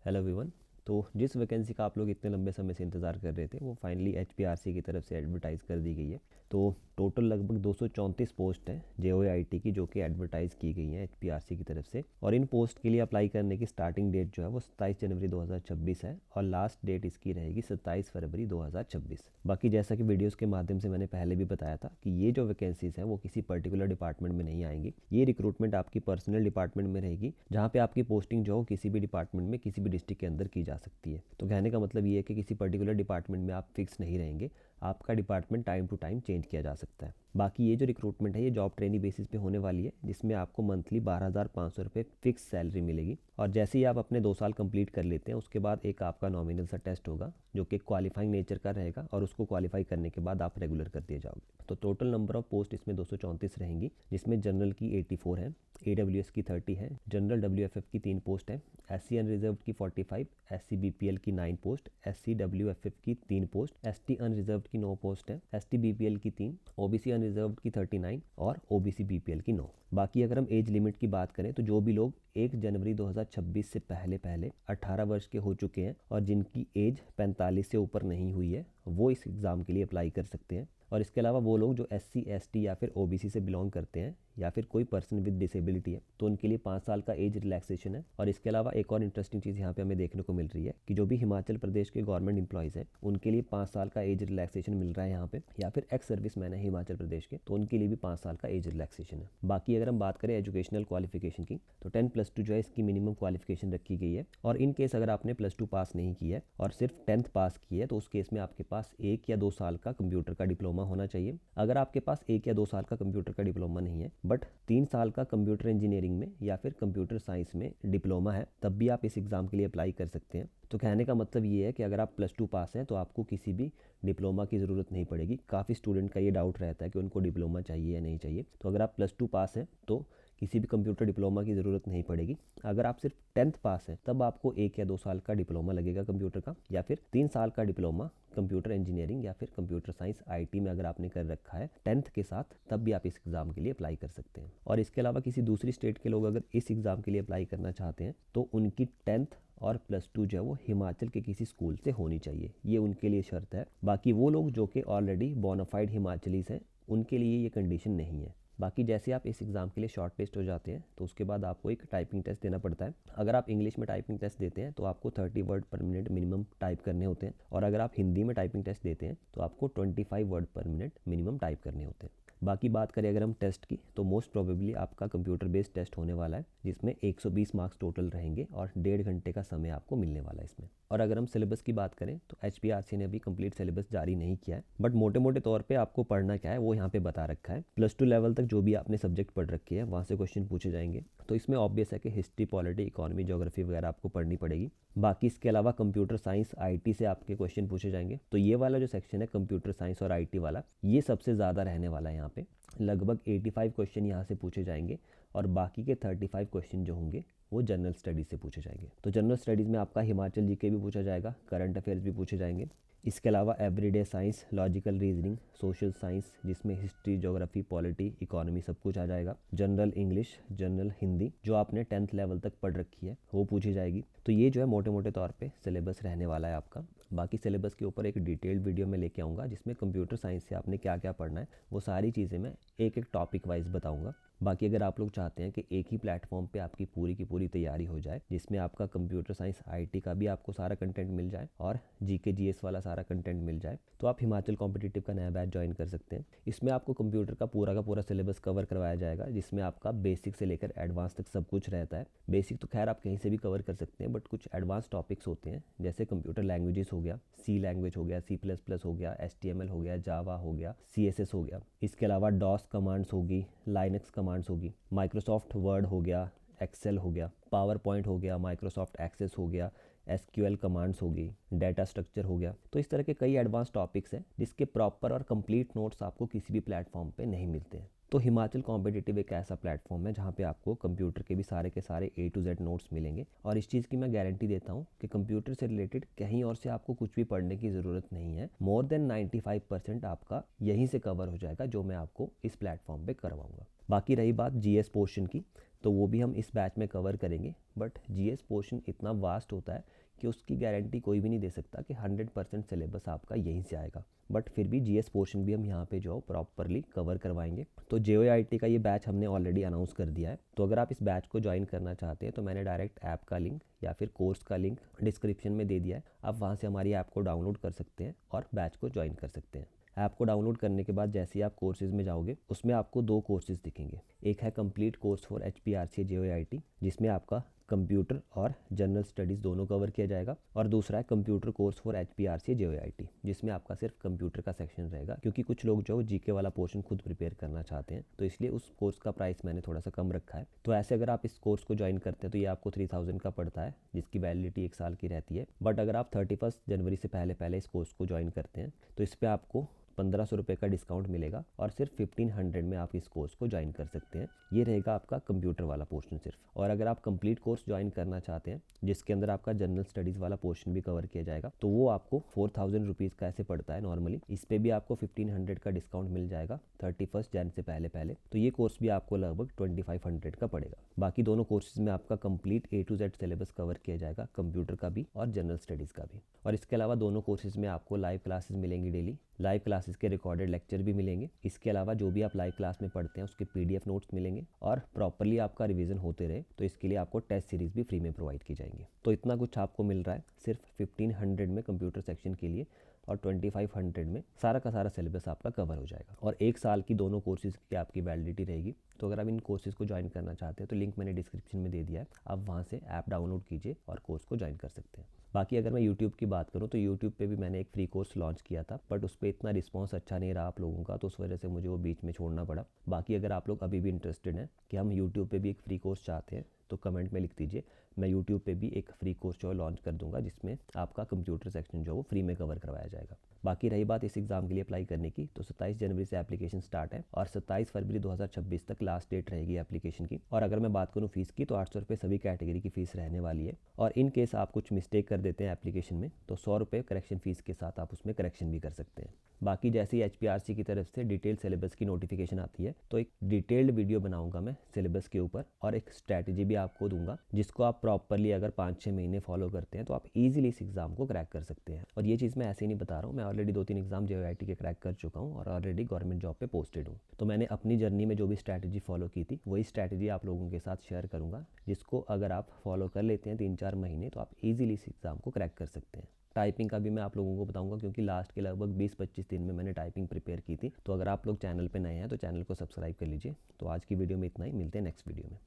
Hello everyone. तो जिस vacancy का आप लोग इतने लंबे समय से इंतज़ार कर रहे थे वो फाइनली एचपीआरसी की तरफ से एडवर्टाइज़ कर दी गई है। तो टोटल लगभग 234 पोस्ट हैं जेओआईटी की जो कि एडवर्टाइज़ की गई हैं एचपीआरसी की तरफ से। और इन पोस्ट के लिए अप्लाई करने की स्टार्टिंग डेट जो है वो 27 जनवरी 2026 है और लास्ट डेट इसकी रहेगी 27 फरवरी 2026। बाकी जैसा कि वीडियोस के माध्यम से मैंने पहले भी बताया था कि ये जो वैकेंसीज़ हैं वो किसी पर्टिकुलर डिपार्टमेंट में नहीं आएंगी। ये रिक्रूटमेंट आपकी पर्सनल डिपार्टमेंट में रहेगी जहाँ पे आपकी पोस्टिंग जो हो किसी भी डिपार्टमेंट में किसी भी डिस्ट्रिक्ट के अंदर की जा सकती है। तो कहने का मतलब ये है कि किसी पर्टिकुलर डिपार्टमेंट में आप फिक्स नहीं रहेंगे, आपका department time to time change किया जा सकता है। बाकी ये जो रिक्रूटमेंट है ये जॉब ट्रेनिंग बेसिस पे होने वाली है जिसमें आपको मंथली 12,500 रुपये फिक्स सैलरी मिलेगी। और जैसे ही आप अपने 2 साल कंप्लीट कर लेते हैं उसके बाद एक आपका नॉमिनल सा टेस्ट होगा जो कि क्वालिफाइंग नेचर का रहेगा और उसको क्वालिफाई करने के बाद आप रेगुलर कर दिए जाओगे। तो टोटल नंबर ऑफ पोस्ट इसमें 234 रहेंगी जिसमें जनरल की 84 है, AWS की 30 है, जनरल WFF की 3 पोस्ट है, SC अनरिजर्व्ड की 45, SC BPL की 9 पोस्ट, SC WFF की 3 पोस्ट, ST अनरिजर्व्ड की 9 पोस्ट है, ST BPL की 3, OBC अनरिजर्व्ड की 39 और OBC BPL की 9। बाकी अगर हम एज लिमिट की बात करें तो जो भी लोग 1 जनवरी 2026 से पहले 18 वर्ष के हो चुके हैं और जिनकी एज 45 से ऊपर नहीं हुई है वो इस एग्ज़ाम के लिए अप्लाई कर सकते हैं। और इसके अलावा वो लोग जो SC ST या फिर OBC से बिलोंग करते हैं या फिर कोई पर्सन विद डिसेबिलिटी है तो उनके लिए 5 साल का एज रिलैक्सेशन है। और इसके अलावा एक और इंटरेस्टिंग चीज़ यहाँ पे हमें देखने को मिल रही है कि जो भी हिमाचल प्रदेश के गवर्नमेंट इंप्लॉयज़ हैं उनके लिए 5 साल का एज रिलैक्सेशन मिल रहा है यहाँ पे, या फिर एक्स सर्विस मैन है हिमाचल प्रदेश के तो उनके लिए भी 5 साल का एज रिलैक्सेशन है। बाकी अगर हम बात करें एजुकेशनल क्वालिफिकेशन की तो 10+2 जो है इसकी मिनिमम क्वालिफिकेशन रखी गई है। और इन केस अगर आपने +2 पास नहीं किया है और सिर्फ 10th पास की है तो उस केस में आपके पास 1 या 2 साल का कंप्यूटर का डिप्लोमा होना चाहिए। अगर आपके पास 1 या 2 साल का कंप्यूटर का डिप्लोमा नहीं है बट 3 साल का कंप्यूटर इंजीनियरिंग में या फिर कंप्यूटर साइंस में डिप्लोमा है तब भी आप इस एग्ज़ाम के लिए अप्लाई कर सकते हैं। तो कहने का मतलब ये है कि अगर आप +2 पास हैं तो आपको किसी भी डिप्लोमा की ज़रूरत नहीं पड़ेगी। काफ़ी स्टूडेंट का ये डाउट रहता है कि उनको डिप्लोमा चाहिए या नहीं चाहिए। तो अगर आप +2 पास हैं तो किसी भी कंप्यूटर डिप्लोमा की ज़रूरत नहीं पड़ेगी। अगर आप सिर्फ 10th पास हैं तब आपको 1 या 2 साल का डिप्लोमा लगेगा कंप्यूटर का, या फिर 3 साल का डिप्लोमा कंप्यूटर इंजीनियरिंग या फिर कंप्यूटर साइंस IT में अगर आपने कर रखा है 10th के साथ तब भी आप इस एग्ज़ाम के लिए अप्लाई कर सकते हैं। और इसके अलावा किसी दूसरी स्टेट के लोग अगर इस एग्ज़ाम के लिए अप्लाई करना चाहते हैं तो उनकी 10th और +2 जो है वो हिमाचल के किसी स्कूल से होनी चाहिए, ये उनके लिए शर्त है। बाकी वो लोग जो कि ऑलरेडी बोनाफाइड हिमाचलीज हैं उनके लिए ये कंडीशन नहीं है। बाकी जैसे आप इस एग्ज़ाम के लिए शॉर्ट लिस्ट हो जाते हैं तो उसके बाद आपको एक टाइपिंग टेस्ट देना पड़ता है। अगर आप इंग्लिश में टाइपिंग टेस्ट देते हैं तो आपको 30 वर्ड पर मिनट मिनिमम टाइप करने होते हैं, और अगर आप हिंदी में टाइपिंग टेस्ट देते हैं तो आपको 25 वर्ड पर मिनट मिनिमम टाइप करने होते हैं। बाकी बात करें अगर हम टेस्ट की तो मोस्ट प्रोबेबली आपका कंप्यूटर बेस्ड टेस्ट होने वाला है जिसमें 120 मार्क्स टोटल रहेंगे और 1.5 घंटे का समय आपको मिलने वाला है इसमें। और अगर हम सिलेबस की बात करें तो एचपीआरसी ने अभी कंप्लीट सिलेबस जारी नहीं किया है बट मोटे मोटे तौर पे आपको पढ़ना क्या है वो यहाँ पे बता रखा है। +2 लेवल तक जो भी आपने सब्जेक्ट पढ़ रखे हैं वहाँ से क्वेश्चन पूछे जाएंगे। तो इसमें ऑब्वियस है कि हिस्ट्री, पॉलिटी, इकोनॉमी, ज्योग्राफी वगैरह आपको पढ़नी पड़ेगी। बाकी इसके अलावा कंप्यूटर साइंस IT से आपके क्वेश्चन पूछे जाएंगे। तो ये वाला जो सेक्शन है कंप्यूटर साइंस और IT वाला ये सबसे ज़्यादा रहने वाला है। यहाँ पे लगभग 85 क्वेश्चन यहाँ से पूछे जाएंगे और बाकी के 35 क्वेश्चन जो होंगे वो जनरल स्टडीज़ से पूछे जाएंगे। तो जनरल स्टडीज़ में आपका हिमाचल GK भी पूछा जाएगा, करंट अफेयर्स भी पूछे जाएंगे। इसके अलावा everyday science, logical reasoning, social science जिसमें हिस्ट्री, ज्योग्राफी, पॉलिटी, इकोनॉमी सब कुछ आ जाएगा। जनरल इंग्लिश, जनरल हिंदी जो आपने 10th लेवल तक पढ़ रखी है वो पूछी जाएगी। तो ये जो है मोटे मोटे तौर पे सिलेबस रहने वाला है आपका। बाकी सिलेबस के ऊपर एक डिटेल्ड वीडियो में लेके आऊँगा जिसमें कंप्यूटर साइंस से आपने क्या क्या पढ़ना है वो सारी चीज़ें मैं एक एक टॉपिक वाइज बताऊँगा। बाकी अगर आप लोग चाहते हैं कि एक ही प्लेटफॉर्म पे आपकी पूरी की पूरी तैयारी हो जाए जिसमें आपका कंप्यूटर साइंस IT का भी आपको सारा कंटेंट मिल जाए और GK GS वाला सारा कंटेंट मिल जाए तो आप हिमाचल कॉम्पिटिटिव का नया बैच ज्वाइन कर सकते हैं। इसमें आपको कंप्यूटर का पूरा सिलेबस कवर करवाया जाएगा जिसमें आपका बेसिक से लेकर एडवांस तक सब कुछ रहता है। बेसिक तो खैर आप कहीं से भी कवर कर सकते हैं बट कुछ एडवांस टॉपिक्स होते हैं जैसे कंप्यूटर लैंग्वेजेस हो गया, C लैंग्वेज हो गया, C++ हो गया, HTML हो गया, जावा हो गया, CSS हो गया। इसके अलावा DOS कमांड्स होगी, लाइनक्स कमांड्स होगी, माइक्रोसॉफ्ट वर्ड हो गया, एक्सेल हो गया, पावर पॉइंट हो गया, माइक्रोसॉफ्ट एक्सेस हो गया, SQL कमांड्स होगी, डाटा स्ट्रक्चर हो गया। तो इस तरह के कई एडवांस टॉपिक्स हैं जिसके प्रॉपर और कंप्लीट नोट्स आपको किसी भी प्लेटफॉर्म पे नहीं मिलते हैं। तो हिमाचल कॉम्पिटिटिव एक ऐसा प्लेटफॉर्म है जहाँ पे आपको कंप्यूटर के भी सारे के सारे A to Z नोट्स मिलेंगे। और इस चीज़ की मैं गारंटी देता हूँ कि कंप्यूटर से रिलेटेड कहीं और से आपको कुछ भी पढ़ने की ज़रूरत नहीं है। मोर देन 95% आपका यहीं से कवर हो जाएगा जो मैं आपको इस प्लेटफॉर्म पे करवाऊँगा। बाकी रही बात GS पोर्शन की, तो वो भी हम इस बैच में कवर करेंगे। बट जीएस पोर्शन इतना वास्ट होता है कि उसकी गारंटी कोई भी नहीं दे सकता कि 100% सिलेबस आपका यहीं से आएगा। बट फिर भी जीएस पोर्शन भी हम यहाँ पे जो प्रॉपरली कवर करवाएंगे। तो JOIT का ये बैच हमने ऑलरेडी अनाउंस कर दिया है। तो अगर आप इस बैच को ज्वाइन करना चाहते हैं तो मैंने डायरेक्ट ऐप का लिंक या फिर कोर्स का लिंक डिस्क्रिप्शन में दे दिया है। आप वहाँ से हमारी ऐप को डाउनलोड कर सकते हैं और बैच को ज्वाइन कर सकते हैं। ऐप को डाउनलोड करने के बाद जैसे ही आप कोर्सेज में जाओगे उसमें आपको 2 कोर्सेज दिखेंगे। एक है complete course for HPRC JOIT, जिसमें आपका कंप्यूटर और जनरल स्टडीज़ दोनों कवर किया जाएगा, और दूसरा है computer course for HPRC JOIT, जिसमें आपका सिर्फ कंप्यूटर का सेक्शन रहेगा। क्योंकि कुछ लोग जो जीके वाला पोर्शन खुद प्रिपेयर करना चाहते हैं, तो इसलिए उस कोर्स का प्राइस मैंने थोड़ा सा कम रखा है। तो ऐसे अगर आप इस कोर्स को ज्वाइन करते हैं तो ये आपको 3000 का पड़ता है, जिसकी वैलिडिटी 1 साल की रहती है। बट अगर आप 31 जनवरी से पहले इस कोर्स को ज्वाइन करते हैं तो इस पर आपको 1500 रुपये का डिस्काउंट मिलेगा और सिर्फ 1500 में आप इस कोर्स को ज्वाइन कर सकते हैं। ये रहेगा आपका कंप्यूटर वाला पोर्शन सिर्फ। और अगर आप कंप्लीट कोर्स ज्वाइन करना चाहते हैं जिसके अंदर आपका जनरल स्टडीज़ वाला पोर्शन भी कवर किया जाएगा, तो वो आपको 4000 रुपीज़ का ऐसे पड़ता है नॉर्मली। इस पर भी आपको 1500 का डिस्काउंट मिल जाएगा 31 जन से पहले। तो ये कोर्स भी आपको लगभग 2500 का पड़ेगा। बाकी दोनों कोर्सेज में आपका complete A to Z syllabus cover किया जाएगा, कंप्यूटर का भी और जनरल स्टडीज़ का भी। और इसके अलावा दोनों कोर्सेज में आपको लाइव क्लासेस मिलेंगी डेली। लाइव क्लासेस के रिकॉर्डेड लेक्चर भी मिलेंगे। इसके अलावा जो भी आप लाइव क्लास में पढ़ते हैं उसके PDF नोट्स मिलेंगे, और प्रॉपरली आपका रिवीजन होते रहे तो इसके लिए आपको टेस्ट सीरीज़ भी फ्री में प्रोवाइड की जाएंगी। तो इतना कुछ आपको मिल रहा है सिर्फ 1500 में कंप्यूटर सेक्शन के लिए, और 2500 में सारा का सारा सिलेबस आपका कवर हो जाएगा। और 1 साल की दोनों कोर्सेज की आपकी वैलिडिटी रहेगी। तो अगर आप इन कोर्सेज को ज्वाइन करना चाहते हैं तो लिंक मैंने डिस्क्रिप्शन में दे दिया है, आप वहाँ से ऐप डाउनलोड कीजिए और कोर्स को ज्वाइन कर सकते हैं। बाकी अगर मैं यूट्यूब की बात करूँ तो यूट्यूब पे भी मैंने एक फ्री कोर्स लॉन्च किया था, बट उस पर इतना रिस्पांस अच्छा नहीं रहा आप लोगों का, तो उस वजह से मुझे वो बीच में छोड़ना पड़ा। बाकी अगर आप लोग अभी भी इंटरेस्टेड हैं कि हम यूट्यूब पे भी एक फ्री कोर्स चाहते हैं तो कमेंट में लिख दीजिए। मैं यूट्यूब पे भी एक फ्री कोर्स जो लॉन्च कर दूंगा जिसमें आपका कंप्यूटर सेक्शन जो वो फ्री में कवर करवाया जाएगा। बाकी रही बात इस एग्ज़ाम के लिए अप्लाई करने की, तो 27 जनवरी से एप्लीकेशन स्टार्ट है और 27 फरवरी 2026 तक लास्ट डेट रहेगी एप्लीकेशन की। और अगर मैं बात करूँ फीस की तो 800 रुपये सभी कैटेगरी की फ़ीस रहने वाली है। और इन केस आप कुछ मिस्टेक कर देते हैं एप्लीकेशन में तो 100 रुपये करेक्शन फ़ीस के साथ आप उसमें करेक्शन भी कर सकते हैं। बाकी जैसे ही HPRC की तरफ से डिटेल्ड सिलेबस की नोटिफिकेशन आती है तो एक डिटेल्ड वीडियो बनाऊंगा मैं सिलेबस के ऊपर, और एक स्ट्रैटेजी भी आपको दूंगा जिसको आप प्रॉपरली अगर 5-6 महीने फॉलो करते हैं तो आप इजीली इस एग्ज़ाम को क्रैक कर सकते हैं। और ये चीज़ मैं ऐसे ही नहीं बता रहा हूँ, मैं ऑलरेडी 2-3 एग्ज़ाम JOIT के क्रैक कर चुका हूँ और ऑलरेडी गवर्नमेंट जॉब पे पोस्टेड हूँ। तो मैंने अपनी जर्नी में जो भी स्ट्रैटेजी फॉलो की थी वही स्ट्रैटेजी आप लोगों के साथ शेयर करूँगा, जिसको अगर आप फॉलो कर लेते हैं 3-4 महीने तो आप ईजिली इस एग्ज़ाम को क्रैक कर सकते हैं। टाइपिंग का भी मैं आप लोगों को बताऊंगा, क्योंकि लास्ट के लगभग 20-25 दिन में मैंने टाइपिंग प्रिपेयर की थी। तो अगर आप लोग चैनल पे नए हैं तो चैनल को सब्सक्राइब कर लीजिए। तो आज की वीडियो में इतना ही, मिलते हैं नेक्स्ट वीडियो में।